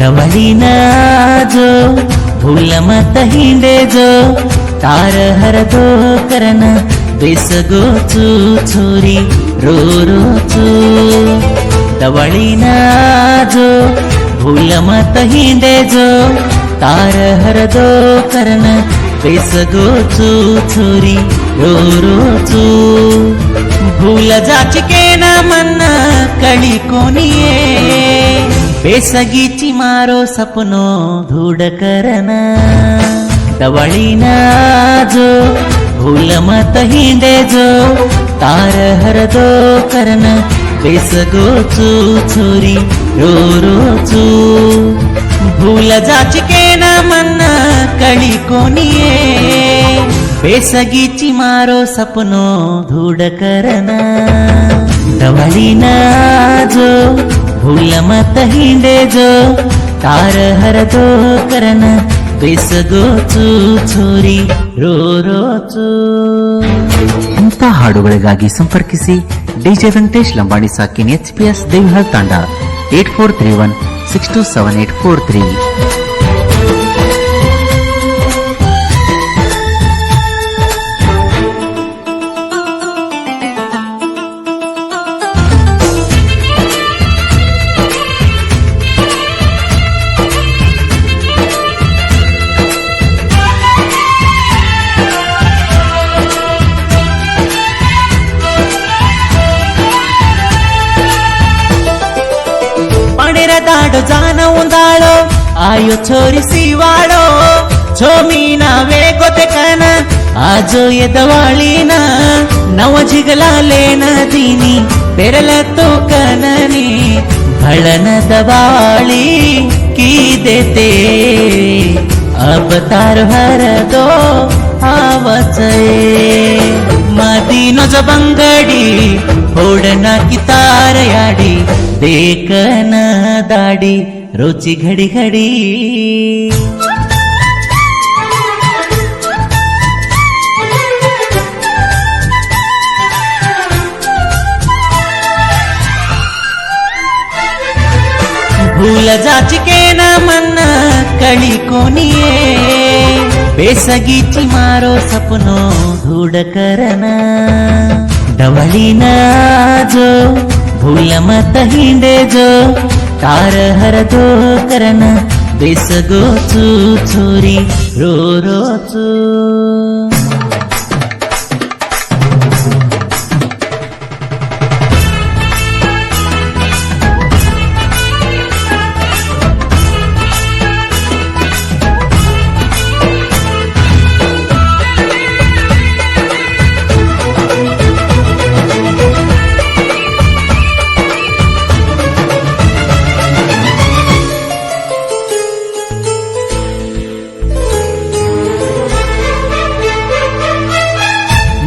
डवळीना जो भूल मत हिंडे जो तार हरदो करन बेसगो चू छोरी रो रो चू डवळीना जो भूल मत हिंडे जो तार हरदो करन बेसगो चू छोरी रो रो चू भूल जाचके न मन कळी कोणिये बेसगीची मारो सपनो धूड करन डवळीना जो भूल मत हिंडे जो तार हरदो करन बेसगो चू छोरी रो रो चू भूल जाचके न मन कळी कोणिये बेसगीची मारो सपनो धूड करन डवळीना जो भूल मत हिंडे जो तार हरदो करन बेसगो चू छोरी ರೋ ರೋ ಚೂ. ಇಂಥ ಹಾಡುಗಳಿಗಾಗಿ ಸಂಪರ್ಕಿಸಿ ಡಿಜೆ ವೆಂಕಟೇಶ್ ಲಂಬಾಣಿ ಸಾಕಿನ್ HPS ದೇವಹಾಳ್ ತಾಂಡ 8431627843. दाडो जाना उंदाळो आयो छोरी सिवाळो छोमीना वेगोते कन आजो एदवाळीना नव जिगलालेन दीनी बेरलतो कननी भळन दवाळी की देते अब तार हरदो आवचये मदीनो ज बंगडी होडना की तार याडी देखन दाडी रोची घडी घडी भूल जाचके न मन कळी कोणिये बेसगीची मारो सपनो धूड करन डवळीना जो भूल मत हिंडे जो तार हरदो करन बेसगो चू छोरी रो रो चू.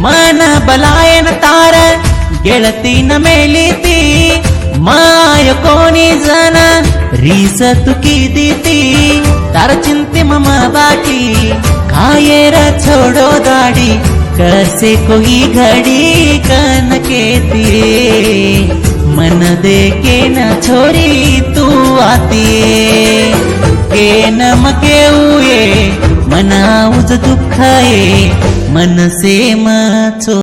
मन बलायन तार ಗೆಳತಿನ ಮೇಲಿತಿ ಮಾಯ कोणी जन रीस तुकीदीती तार चिंते मम बाकी कायेर छोड़ो दाड़ी कैसे कोई घड़ी कन के दिए मन दे के न छोरी तू आती के नमके हुए मनाउज दुखाए मन से मचो